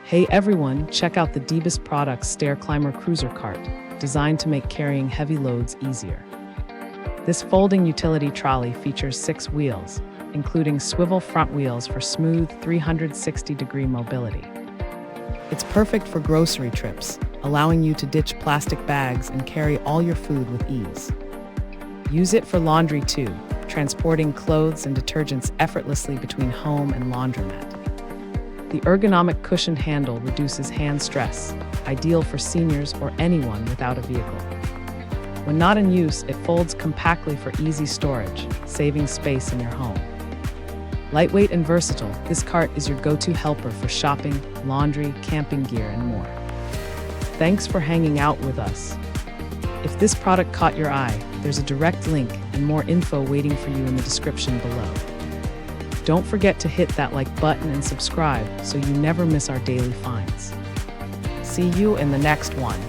Hey everyone, check out the dbest products Stair Climber Cruiser Cart, designed to make carrying heavy loads easier. This folding utility trolley features 6 wheels, including swivel front wheels for smooth 360-degree mobility. It's perfect for grocery trips, allowing you to ditch plastic bags and carry all your food with ease. Use it for laundry too, transporting clothes and detergents effortlessly between home and laundromat. The ergonomic cushioned handle reduces hand stress, ideal for seniors or anyone without a vehicle. When not in use, it folds compactly for easy storage, saving space in your home. Lightweight and versatile, this cart is your go-to helper for shopping, laundry, camping gear, and more. Thanks for hanging out with us. If this product caught your eye, there's a direct link and more info waiting for you in the description below. Don't forget to hit that like button and subscribe so you never miss our daily finds. See you in the next one.